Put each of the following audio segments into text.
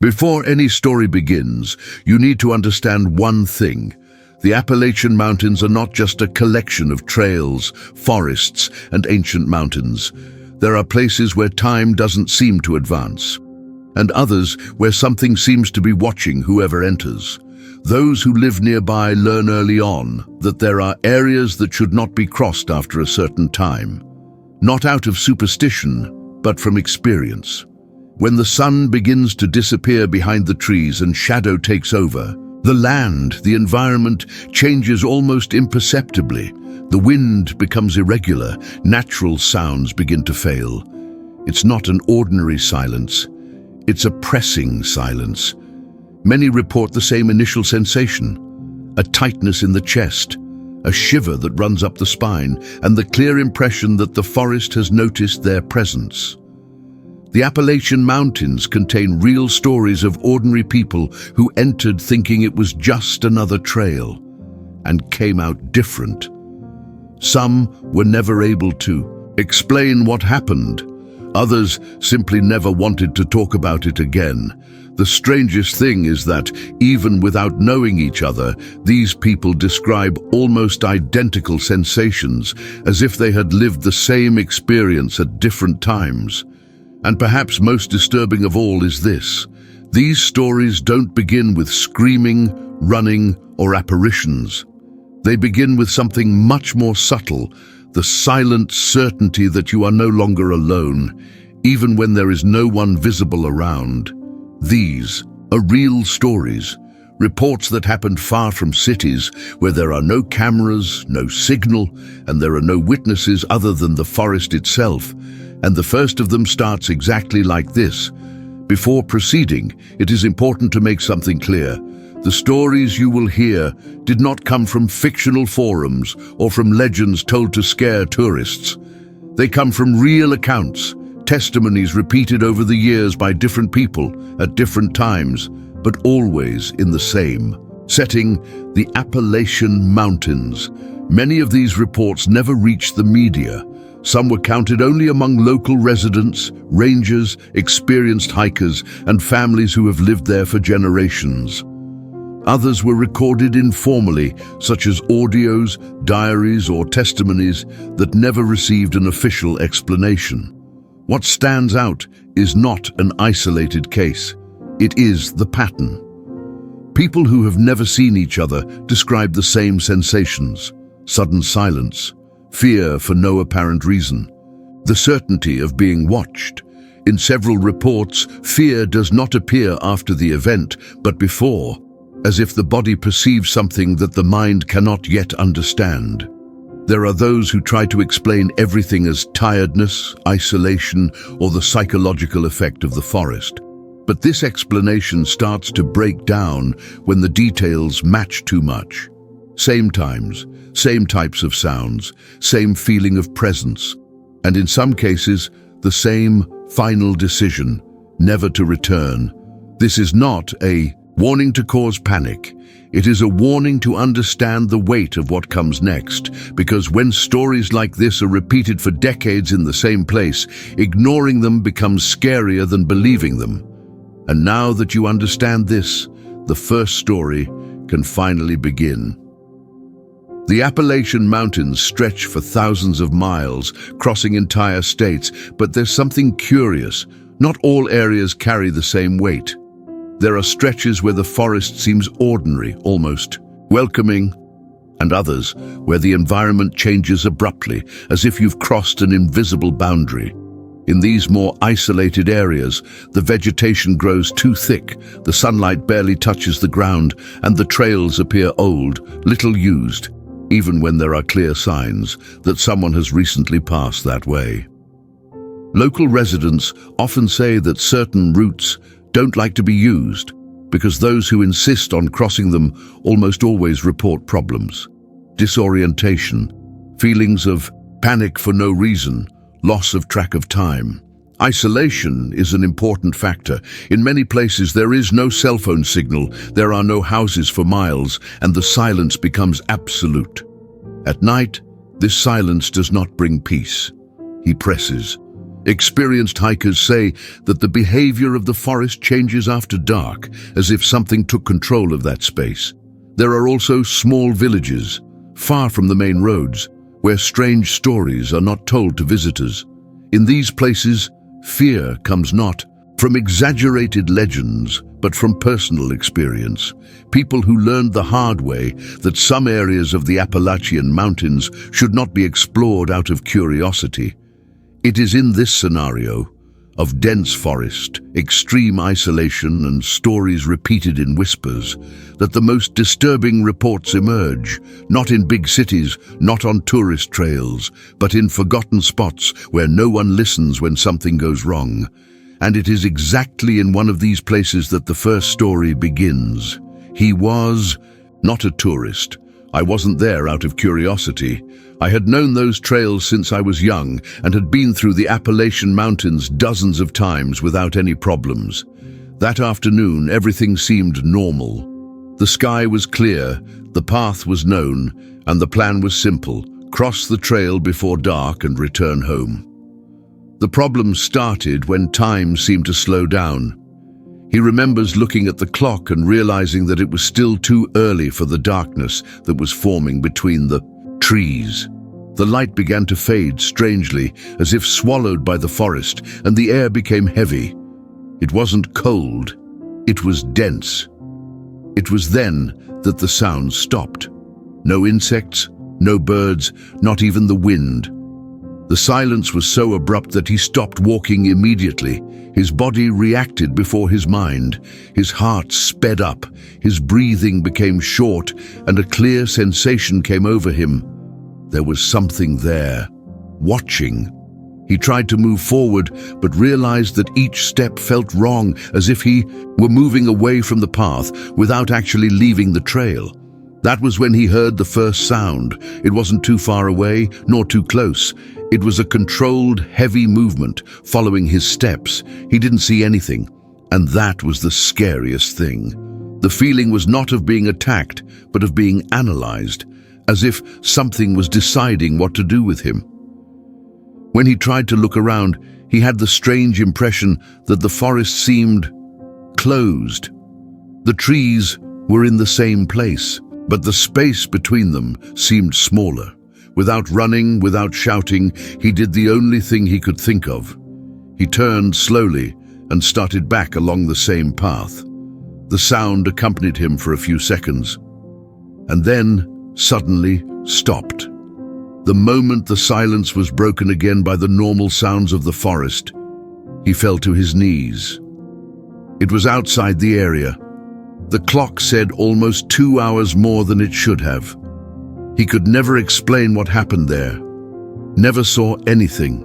Before any story begins, you need to understand one thing. The Appalachian Mountains are not just a collection of trails, forests, and ancient mountains. There are places where time doesn't seem to advance, and others where something seems to be watching whoever enters. Those who live nearby learn early on that there are areas that should not be crossed after a certain time. Not out of superstition, but from experience. When the sun begins to disappear behind the trees and shadow takes over, the land, the environment, changes almost imperceptibly. The wind becomes irregular, natural sounds begin to fail. It's not an ordinary silence, it's a pressing silence. Many report the same initial sensation, a tightness in the chest, a shiver that runs up the spine, and the clear impression that the forest has noticed their presence. The Appalachian Mountains contain real stories of ordinary people who entered thinking it was just another trail and came out different. Some were never able to explain what happened. Others simply never wanted to talk about it again. The strangest thing is that, even without knowing each other, these people describe almost identical sensations, as if they had lived the same experience at different times. And perhaps most disturbing of all is this: these stories don't begin with screaming, running, or apparitions. They begin with something much more subtle, the silent certainty that you are no longer alone, even when there is no one visible around. These are real stories, reports that happened far from cities, where there are no cameras, no signal, and there are no witnesses other than the forest itself. And the first of them starts exactly like this. Before proceeding, it is important to make something clear. The stories you will hear did not come from fictional forums or from legends told to scare tourists. They come from real accounts, testimonies repeated over the years by different people at different times, but always in the same setting, the Appalachian Mountains. Many of these reports never reached the media. Some were counted only among local residents, rangers, experienced hikers, and families who have lived there for generations. Others were recorded informally, such as audios, diaries, or testimonies that never received an official explanation. What stands out is not an isolated case. It is the pattern. People who have never seen each other describe the same sensations: sudden silence, fear for no apparent reason, the certainty of being watched. In several reports, fear does not appear after the event, but before, as if the body perceives something that the mind cannot yet understand. There are those who try to explain everything as tiredness, isolation, or the psychological effect of the forest. But this explanation starts to break down when the details match too much. Same times, same types of sounds, same feeling of presence, and in some cases, the same final decision, never to return. This is not a warning to cause panic. It is a warning to understand the weight of what comes next, because when stories like this are repeated for decades in the same place, ignoring them becomes scarier than believing them. And now that you understand this, the first story can finally begin. The Appalachian Mountains stretch for thousands of miles, crossing entire states, but there's something curious. Not all areas carry the same weight. There are stretches where the forest seems ordinary, almost welcoming, and others where the environment changes abruptly, as if you've crossed an invisible boundary. In these more isolated areas, the vegetation grows too thick, the sunlight barely touches the ground, and the trails appear old, little used, even when there are clear signs that someone has recently passed that way. Local residents often say that certain routes don't like to be used because those who insist on crossing them almost always report problems, disorientation, feelings of panic for no reason, loss of track of time. Isolation is an important factor. In many places there is no cell phone signal, there are no houses for miles, and the silence becomes absolute. At night, this silence does not bring peace. He presses. Experienced hikers say that the behavior of the forest changes after dark, as if something took control of that space. There are also small villages, far from the main roads, where strange stories are not told to visitors. In these places, fear comes not from exaggerated legends, but from personal experience. People who learned the hard way that some areas of the Appalachian Mountains should not be explored out of curiosity. It is in this scenario of dense forest, extreme isolation, and stories repeated in whispers that the most disturbing reports emerge, not in big cities, not on tourist trails, but in forgotten spots where no one listens when something goes wrong. And it is exactly in one of these places that the first story begins. He was not a tourist. I wasn't there out of curiosity. I had known those trails since I was young and had been through the Appalachian Mountains dozens of times without any problems. That afternoon, everything seemed normal. The sky was clear, the path was known, and the plan was simple: cross the trail before dark and return home. The problem started when time seemed to slow down. He remembers looking at the clock and realizing that it was still too early for the darkness that was forming between the trees. The light began to fade strangely, as if swallowed by the forest, and the air became heavy. It wasn't cold, it was dense. It was then that the sounds stopped. No insects, no birds, not even the wind. The silence was so abrupt that he stopped walking immediately. His body reacted before his mind. His heart sped up, his breathing became short, and a clear sensation came over him. There was something there, watching. He tried to move forward, but realized that each step felt wrong, as if he were moving away from the path without actually leaving the trail. That was when he heard the first sound. It wasn't too far away, nor too close. It was a controlled, heavy movement following his steps. He didn't see anything, and that was the scariest thing. The feeling was not of being attacked, but of being analyzed, as if something was deciding what to do with him. When he tried to look around, he had the strange impression that the forest seemed closed. The trees were in the same place, but the space between them seemed smaller. Without running, without shouting, he did the only thing he could think of. He turned slowly and started back along the same path. The sound accompanied him for a few seconds, and then suddenly stopped. The moment the silence was broken again by the normal sounds of the forest, he fell to his knees. It was outside the area. The clock said almost 2 hours more than it should have. He could never explain what happened there, never saw anything,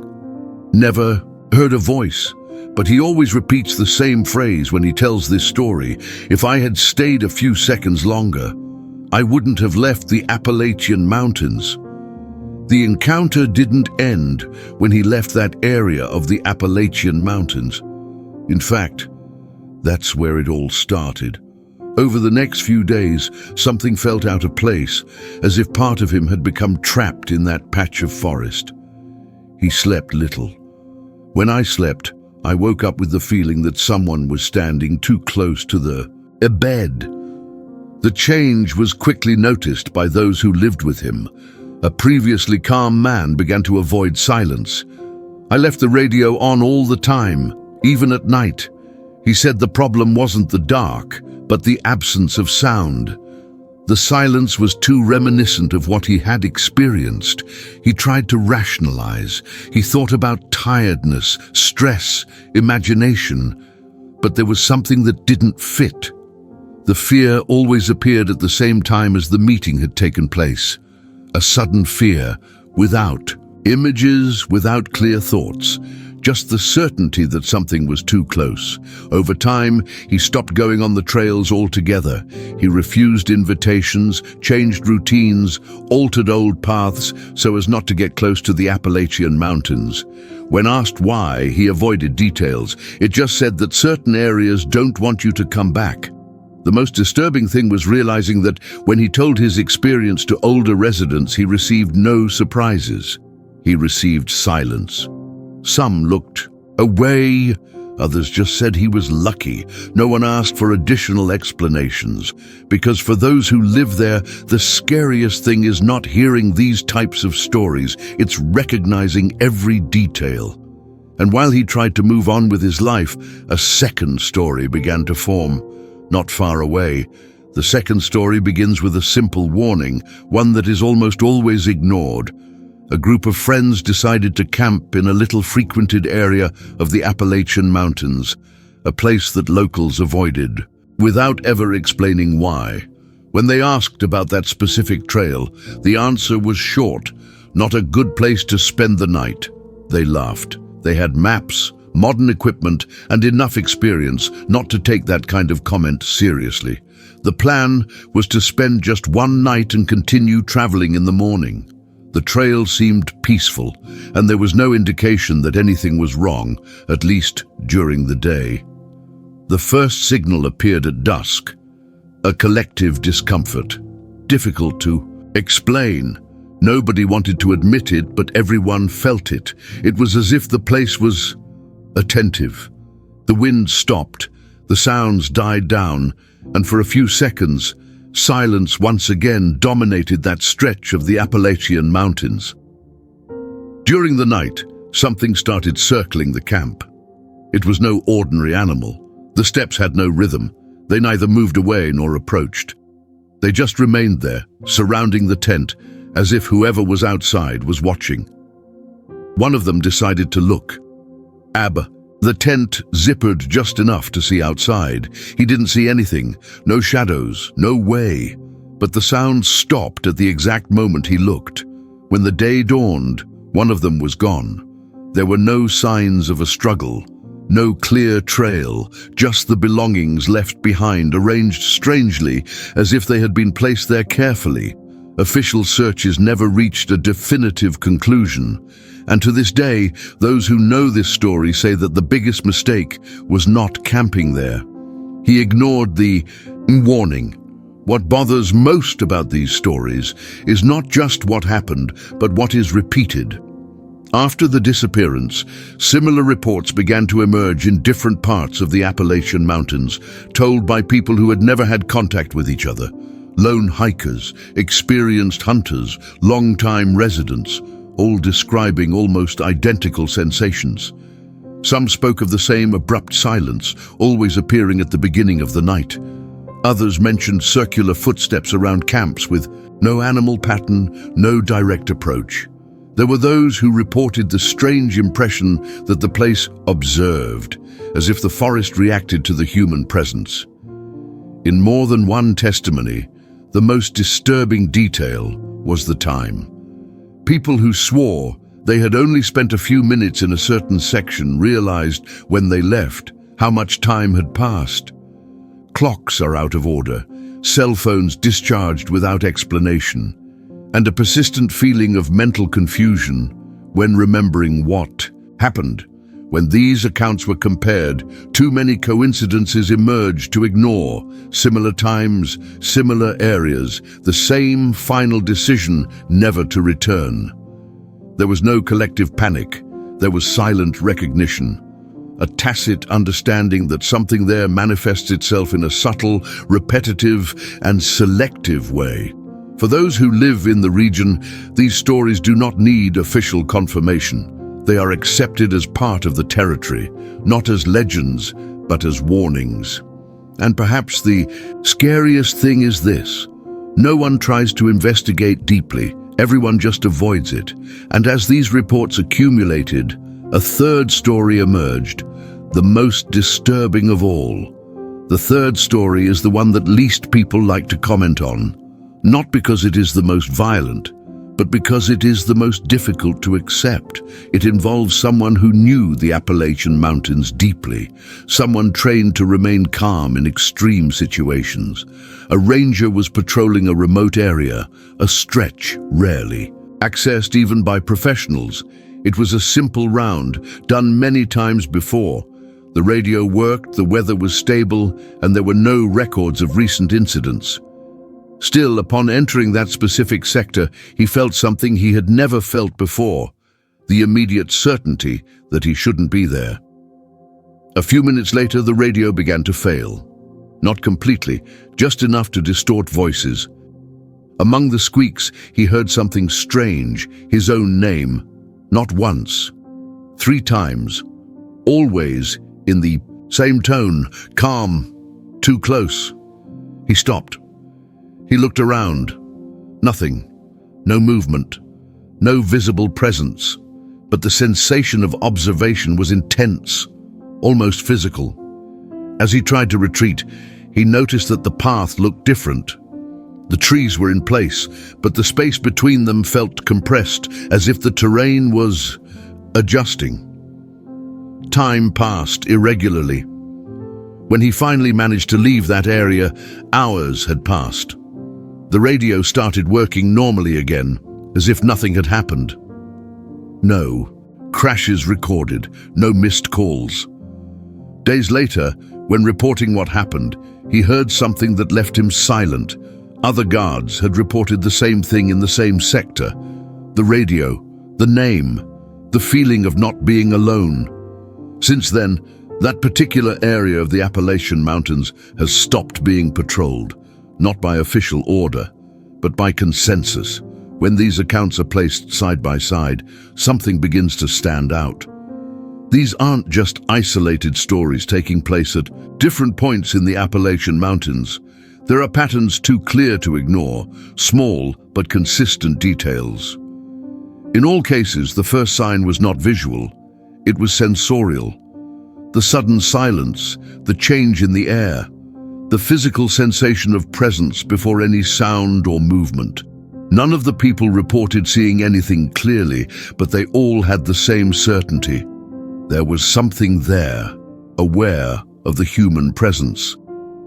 never heard a voice, but he always repeats the same phrase when he tells this story: "If I had stayed a few seconds longer, I wouldn't have left the Appalachian Mountains." The encounter didn't end when he left that area of the Appalachian Mountains. In fact, that's where it all started. Over the next few days, something felt out of place, as if part of him had become trapped in that patch of forest. He slept little. When I slept, I woke up with the feeling that someone was standing too close to the bed. The change was quickly noticed by those who lived with him. A previously calm man began to avoid silence. I left the radio on all the time, even at night. He said the problem wasn't the dark, but the absence of sound. The silence was too reminiscent of what he had experienced. He tried to rationalize. He thought about tiredness, stress, imagination, but there was something that didn't fit. The fear always appeared at the same time as the meeting had taken place. A sudden fear, without images, without clear thoughts. Just the certainty that something was too close. Over time, he stopped going on the trails altogether. He refused invitations, changed routines, altered old paths so as not to get close to the Appalachian Mountains. When asked why, he avoided details. It just said that certain areas don't want you to come back. The most disturbing thing was realizing that when he told his experience to older residents, he received no surprises. He received silence. Some looked away, others just said he was lucky. No one asked for additional explanations, because for those who live there, the scariest thing is not hearing these types of stories, it's recognizing every detail. And while he tried to move on with his life, a second story began to form, not far away. The second story begins with a simple warning, one that is almost always ignored. A group of friends decided to camp in a little frequented area of the Appalachian Mountains, a place that locals avoided, without ever explaining why. When they asked about that specific trail, the answer was short: not a good place to spend the night. They laughed. They had maps, modern equipment, and enough experience not to take that kind of comment seriously. The plan was to spend just one night and continue traveling in the morning. The trail seemed peaceful, and there was no indication that anything was wrong, at least during the day. The first signal appeared at dusk, a collective discomfort, difficult to explain. Nobody wanted to admit it, but everyone felt it. It was as if the place was attentive. The wind stopped, the sounds died down, and for a few seconds, silence once again dominated that stretch of the Appalachian Mountains. During the night, something started circling the camp. It was no ordinary animal. The steps had no rhythm. They neither moved away nor approached. They just remained there, surrounding the tent, as if whoever was outside was watching. One of them decided to look. The tent zippered just enough to see outside. He didn't see anything, no shadows, no way. But the sound stopped at the exact moment he looked. When the day dawned, one of them was gone. There were no signs of a struggle, no clear trail, just the belongings left behind, arranged strangely as if they had been placed there carefully. Official searches never reached a definitive conclusion, and to this day, those who know this story say that the biggest mistake was not camping there. He ignored the warning. What bothers most about these stories is not just what happened, but what is repeated. After the disappearance, similar reports began to emerge in different parts of the Appalachian Mountains, told by people who had never had contact with each other. Lone hikers, experienced hunters, long-time residents, all describing almost identical sensations. Some spoke of the same abrupt silence, always appearing at the beginning of the night. Others mentioned circular footsteps around camps with no animal pattern, no direct approach. There were those who reported the strange impression that the place observed, as if the forest reacted to the human presence. In more than one testimony, the most disturbing detail was the time. People who swore they had only spent a few minutes in a certain section realized when they left how much time had passed. Clocks are out of order, cell phones discharged without explanation, and a persistent feeling of mental confusion when remembering what happened. When these accounts were compared, too many coincidences emerged to ignore similar times, similar areas, the same final decision never to return. There was no collective panic. There was silent recognition, a tacit understanding that something there manifests itself in a subtle, repetitive, and selective way. For those who live in the region, these stories do not need official confirmation. They are accepted as part of the territory, not as legends, but as warnings. And perhaps the scariest thing is this: no one tries to investigate deeply, everyone just avoids it. And as these reports accumulated, a third story emerged, the most disturbing of all. The third story is the one that least people like to comment on, not because it is the most violent, but because it is the most difficult to accept. It involves someone who knew the Appalachian Mountains deeply, someone trained to remain calm in extreme situations. A ranger was patrolling a remote area, a stretch rarely accessed even by professionals. It was a simple round, done many times before. The radio worked, the weather was stable, and there were no records of recent incidents. Still, upon entering that specific sector, he felt something he had never felt before. the immediate certainty that he shouldn't be there. A few minutes later, the radio began to fail. Not completely, just enough to distort voices. Among the squeaks, he heard something strange, his own name. Not once, 3 times. Always in the same tone, calm, too close. He stopped. He looked around. Nothing. No movement. No visible presence. But the sensation of observation was intense, almost physical. As he tried to retreat, he noticed that the path looked different. The trees were in place, but the space between them felt compressed, as if the terrain was adjusting. Time passed irregularly. When he finally managed to leave that area, hours had passed. The radio started working normally again, as if nothing had happened. No crashes recorded, no missed calls. Days later, when reporting what happened, he heard something that left him silent. Other guards had reported the same thing in the same sector. The radio, the name, the feeling of not being alone. Since then, that particular area of the Appalachian Mountains has stopped being patrolled, not by official order, but by consensus. When these accounts are placed side by side, something begins to stand out. These aren't just isolated stories taking place at different points in the Appalachian Mountains. There are patterns too clear to ignore, small but consistent details. In all cases, the first sign was not visual, it was sensorial. The sudden silence, the change in the air, the physical sensation of presence before any sound or movement. None of the people reported seeing anything clearly, but they all had the same certainty. There was something there, aware of the human presence.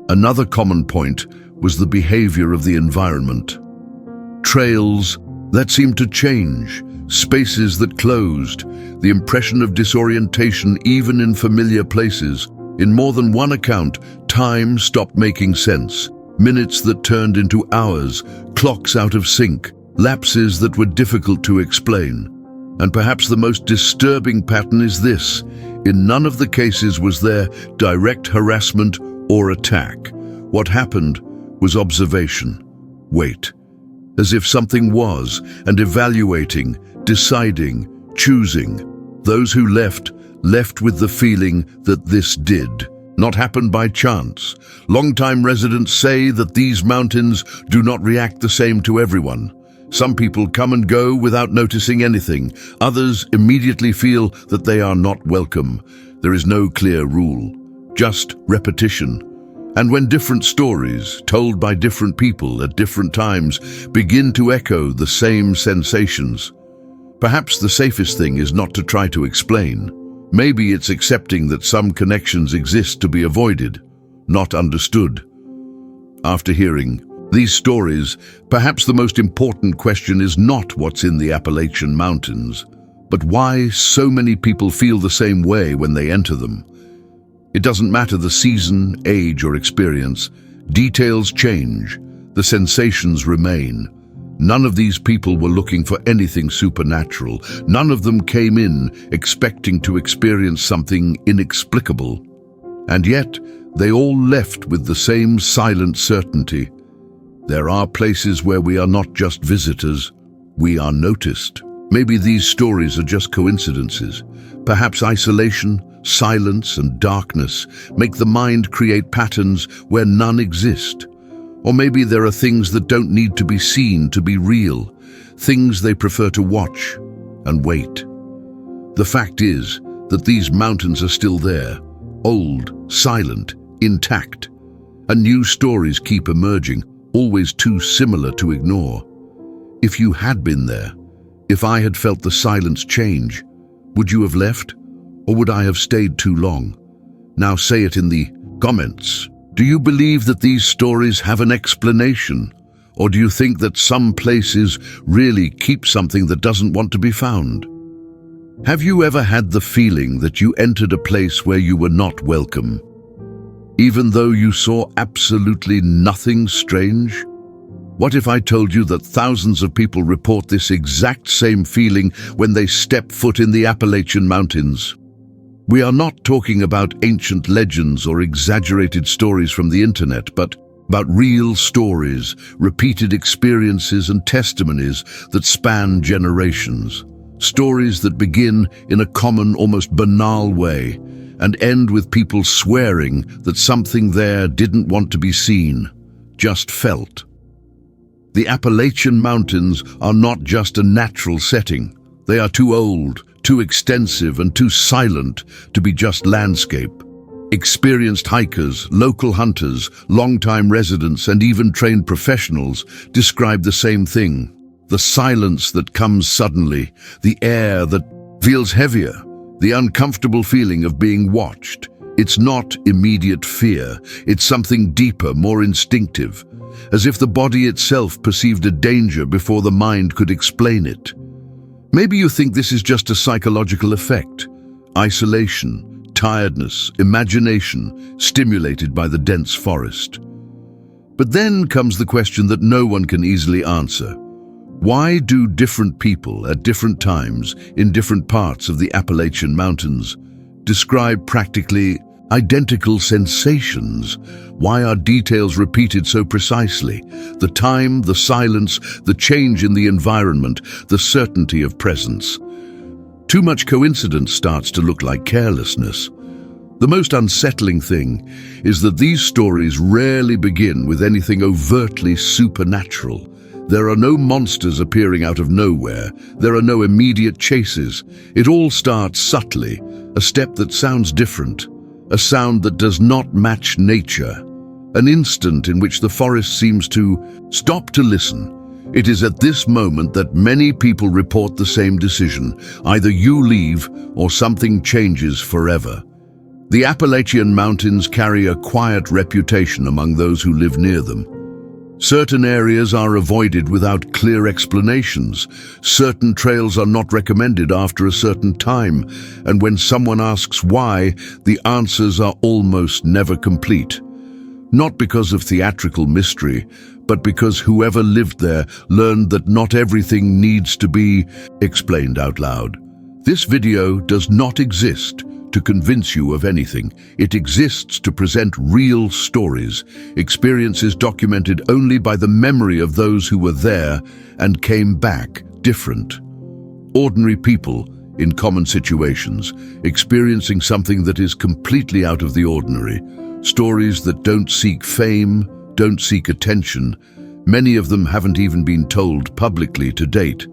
Another common point was the behavior of the environment. Trails that seemed to change, spaces that closed, the impression of disorientation even in familiar places. In more than one account, time stopped making sense. Minutes that turned into hours, clocks out of sync, lapses that were difficult to explain. And perhaps the most disturbing pattern is this: in none of the cases was there direct harassment or attack. What happened was observation, wait, as if something was, and evaluating, deciding, choosing. Those who left with the feeling that this did not happen by chance. Longtime residents say that these mountains do not react the same to everyone. Some people come and go without noticing anything. Others immediately feel that they are not welcome. There is no clear rule, just repetition. And when different stories, told by different people at different times, begin to echo the same sensations, perhaps the safest thing is not to try to explain. Maybe it's accepting that some connections exist to be avoided, not understood. After hearing these stories, perhaps the most important question is not what's in the Appalachian Mountains, but why so many people feel the same way when they enter them. It doesn't matter the season, age, or experience. Details change, the sensations remain. None of these people were looking for anything supernatural. None of them came in expecting to experience something inexplicable. And yet, they all left with the same silent certainty. There are places where we are not just visitors, we are noticed. Maybe these stories are just coincidences. Perhaps isolation, silence, and darkness make the mind create patterns where none exist. Or maybe there are things that don't need to be seen to be real, things they prefer to watch and wait. The fact is that these mountains are still there, old, silent, intact, and new stories keep emerging, always too similar to ignore. If you had been there, if I had felt the silence change, would you have left, or would I have stayed too long? Now say it in the comments. Do you believe that these stories have an explanation? Or do you think that some places really keep something that doesn't want to be found? Have you ever had the feeling that you entered a place where you were not welcome, even though you saw absolutely nothing strange? What if I told you that thousands of people report this exact same feeling when they step foot in the Appalachian Mountains? We are not talking about ancient legends or exaggerated stories from the internet, but about real stories, repeated experiences and testimonies that span generations. Stories that begin in a common, almost banal way and end with people swearing that something there didn't want to be seen, just felt. The Appalachian Mountains are not just a natural setting. They are too old, too extensive, and too silent to be just landscape. Experienced hikers, local hunters, long-time residents, and even trained professionals describe the same thing. The silence that comes suddenly, the air that feels heavier, the uncomfortable feeling of being watched. It's not immediate fear, it's something deeper, more instinctive, as if the body itself perceived a danger before the mind could explain it. Maybe you think this is just a psychological effect, isolation, tiredness, imagination, stimulated by the dense forest. But then comes the question that no one can easily answer. Why do different people at different times in different parts of the Appalachian Mountains describe practically identical sensations? Why are details repeated so precisely? The time, the silence, the change in the environment, the certainty of presence. Too much coincidence starts to look like carelessness. The most unsettling thing is that these stories rarely begin with anything overtly supernatural. There are no monsters appearing out of nowhere. There are no immediate chases. It all starts subtly, a step that sounds different, a sound that does not match nature, an instant in which the forest seems to stop to listen. It is at this moment that many people report the same decision. Either you leave or something changes forever. The Appalachian Mountains carry a quiet reputation among those who live near them. Certain areas are avoided without clear explanations. Certain trails are not recommended after a certain time, and when someone asks why, the answers are almost never complete. Not because of theatrical mystery, but because whoever lived there learned that not everything needs to be explained out loud. This video does not exist to convince you of anything. It exists to present real stories, experiences documented only by the memory of those who were there and came back different. Ordinary people in common situations, experiencing something that is completely out of the ordinary. Stories that don't seek fame, don't seek attention. Many of them haven't even been told publicly to date.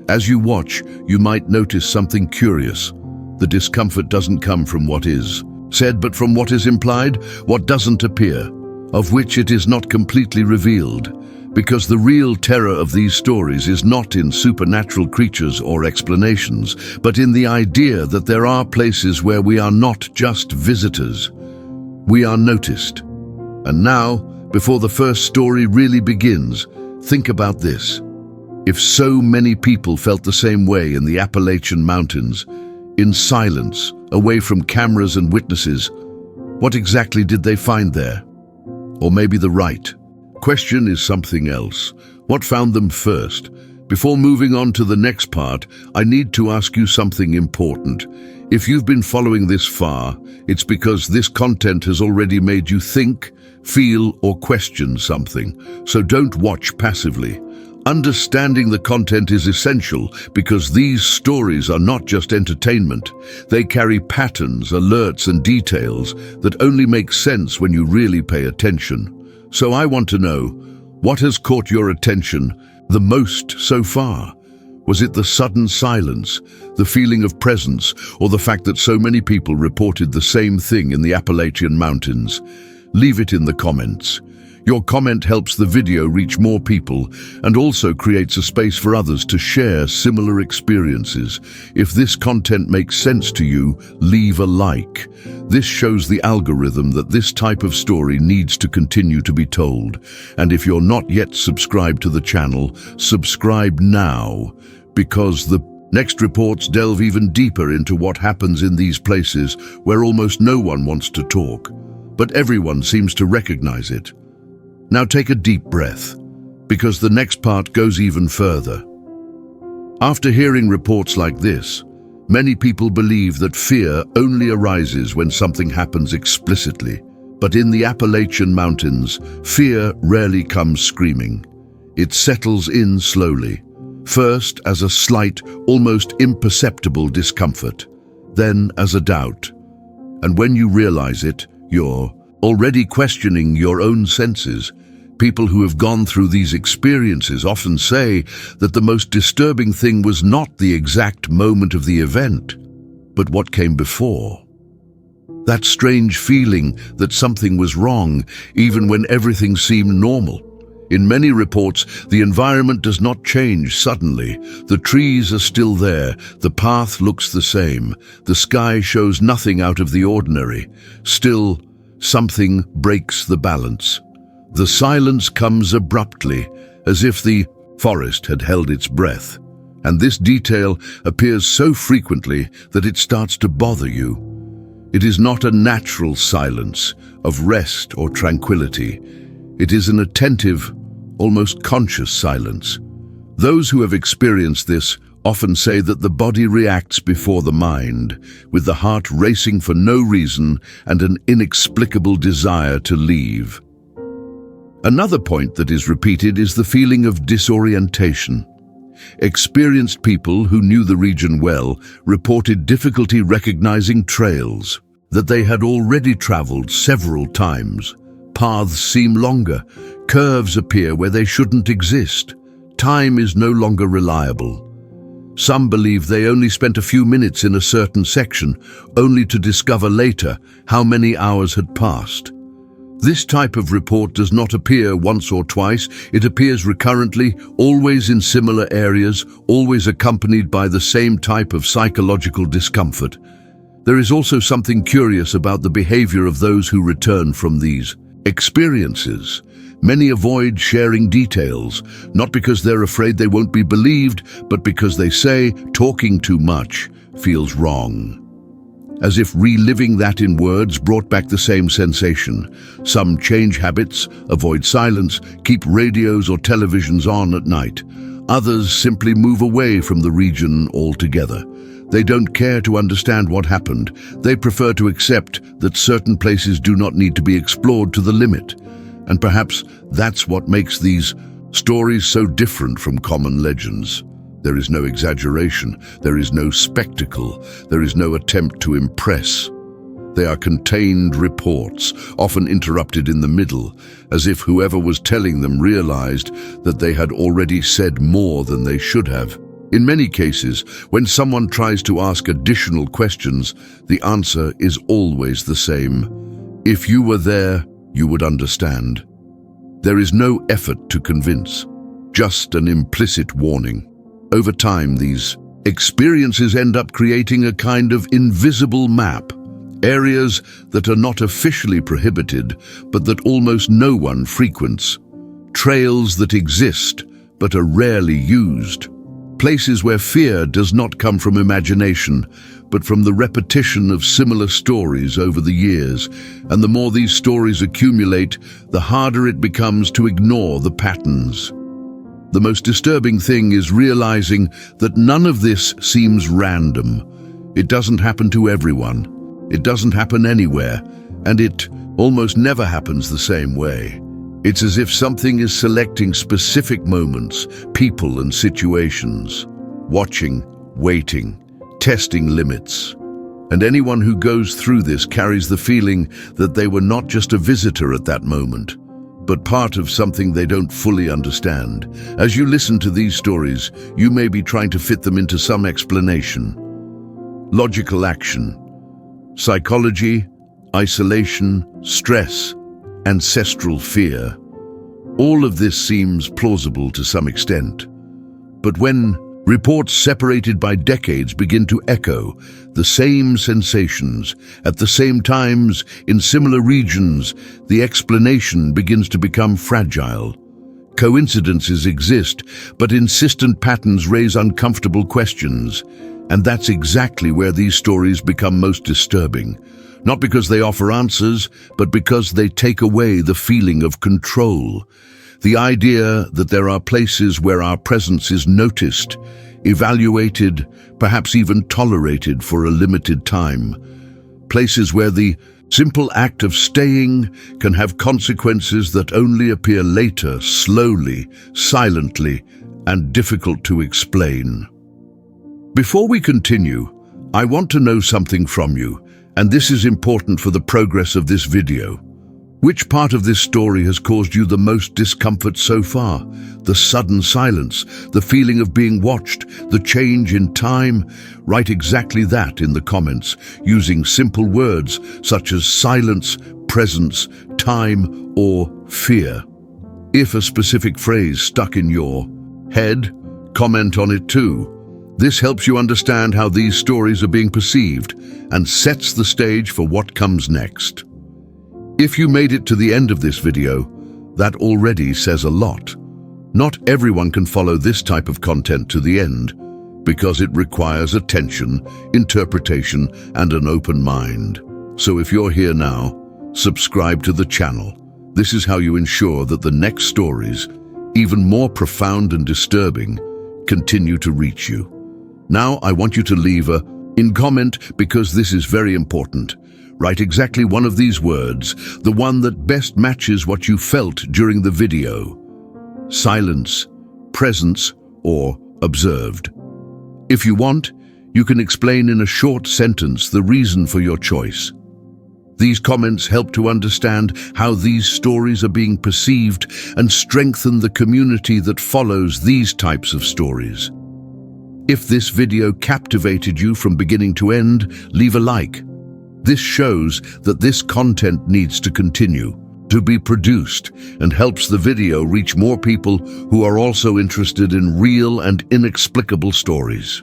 As you watch, you might notice something curious. The discomfort doesn't come from what is said, but from what is implied, what doesn't appear, of which it is not completely revealed. Because the real terror of these stories is not in supernatural creatures or explanations, but in the idea that there are places where we are not just visitors. We are noticed. And now, before the first story really begins, think about this. If so many people felt the same way in the Appalachian Mountains, in silence, away from cameras and witnesses, what exactly did they find there? Or maybe the right question is something else. What found them first? Before moving on to the next part, I need to ask you something important. If you've been following this far, it's because this content has already made you think, feel, or question something. So don't watch passively. Understanding the content is essential because these stories are not just entertainment. They carry patterns, alerts, and details that only make sense when you really pay attention. So I want to know, what has caught your attention the most so far? Was it the sudden silence, the feeling of presence, or the fact that so many people reported the same thing in the Appalachian Mountains? Leave it in the comments. Your comment helps the video reach more people and also creates a space for others to share similar experiences. If this content makes sense to you, leave a like. This shows the algorithm that this type of story needs to continue to be told. And if you're not yet subscribed to the channel, subscribe now, because the next reports delve even deeper into what happens in these places where almost no one wants to talk, but everyone seems to recognize it. Now take a deep breath, because the next part goes even further. After hearing reports like this, many people believe that fear only arises when something happens explicitly. But in the Appalachian Mountains, fear rarely comes screaming. It settles in slowly, first as a slight, almost imperceptible discomfort, then as a doubt. And when you realize it, you're already questioning your own senses. People who have gone through these experiences often say that the most disturbing thing was not the exact moment of the event, but what came before. That strange feeling that something was wrong, even when everything seemed normal. In many reports, the environment does not change suddenly. The trees are still there, the path looks the same, the sky shows nothing out of the ordinary. Still, something breaks the balance. The silence comes abruptly, as if the forest had held its breath. And this detail appears so frequently that it starts to bother you. It is not a natural silence of rest or tranquility. It is an attentive, almost conscious silence. Those who have experienced this often say that the body reacts before the mind, with the heart racing for no reason and an inexplicable desire to leave. Another point that is repeated is the feeling of disorientation. Experienced people who knew the region well reported difficulty recognizing trails that they had already traveled several times. Paths seem longer, curves appear where they shouldn't exist. Time is no longer reliable. Some believe they only spent a few minutes in a certain section, only to discover later how many hours had passed. This type of report does not appear once or twice. It appears recurrently, always in similar areas, always accompanied by the same type of psychological discomfort. There is also something curious about the behavior of those who return from these experiences. Many avoid sharing details, not because they're afraid they won't be believed, but because they say talking too much feels wrong. As if reliving that in words brought back the same sensation. Some change habits, avoid silence, keep radios or televisions on at night. Others simply move away from the region altogether. They don't care to understand what happened. They prefer to accept that certain places do not need to be explored to the limit. And perhaps that's what makes these stories so different from common legends. There is no exaggeration, there is no spectacle, there is no attempt to impress. They are contained reports, often interrupted in the middle, as if whoever was telling them realized that they had already said more than they should have. In many cases, when someone tries to ask additional questions, the answer is always the same. If you were there, you would understand. There is no effort to convince, just an implicit warning. Over time, these experiences end up creating a kind of invisible map, areas that are not officially prohibited, but that almost no one frequents, trails that exist but are rarely used, places where fear does not come from imagination, but from the repetition of similar stories over the years. And the more these stories accumulate, the harder it becomes to ignore the patterns. The most disturbing thing is realizing that none of this seems random. It doesn't happen to everyone. It doesn't happen anywhere, and it almost never happens the same way. It's as if something is selecting specific moments, people and situations, watching, waiting, testing limits. And anyone who goes through this carries the feeling that they were not just a visitor at that moment, but part of something they don't fully understand. As you listen to these stories, you may be trying to fit them into some explanation. Logical action, psychology, isolation, stress, ancestral fear. All of this seems plausible to some extent. But when reports separated by decades begin to echo the same sensations at the same times in similar regions, the explanation begins to become fragile. Coincidences exist, but insistent patterns raise uncomfortable questions. And that's exactly where these stories become most disturbing. Not because they offer answers, but because they take away the feeling of control. The idea that there are places where our presence is noticed, evaluated, perhaps even tolerated for a limited time. Places where the simple act of staying can have consequences that only appear later, slowly, silently, and difficult to explain. Before we continue, I want to know something from you, and this is important for the progress of this video. Which part of this story has caused you the most discomfort so far? The sudden silence, the feeling of being watched, the change in time? Write exactly that in the comments, using simple words such as silence, presence, time, or fear. If a specific phrase stuck in your head, comment on it too. This helps you understand how these stories are being perceived and sets the stage for what comes next. If you made it to the end of this video, that already says a lot. Not everyone can follow this type of content to the end because it requires attention, interpretation, and an open mind. So if you're here now, subscribe to the channel. This is how you ensure that the next stories, even more profound and disturbing, continue to reach you. Now I want you to leave in comment because this is very important. Write exactly one of these words, the one that best matches what you felt during the video. Silence, presence, or observed. If you want, you can explain in a short sentence the reason for your choice. These comments help to understand how these stories are being perceived and strengthen the community that follows these types of stories. If this video captivated you from beginning to end, leave a like. This shows that this content needs to continue to be produced and helps the video reach more people who are also interested in real and inexplicable stories.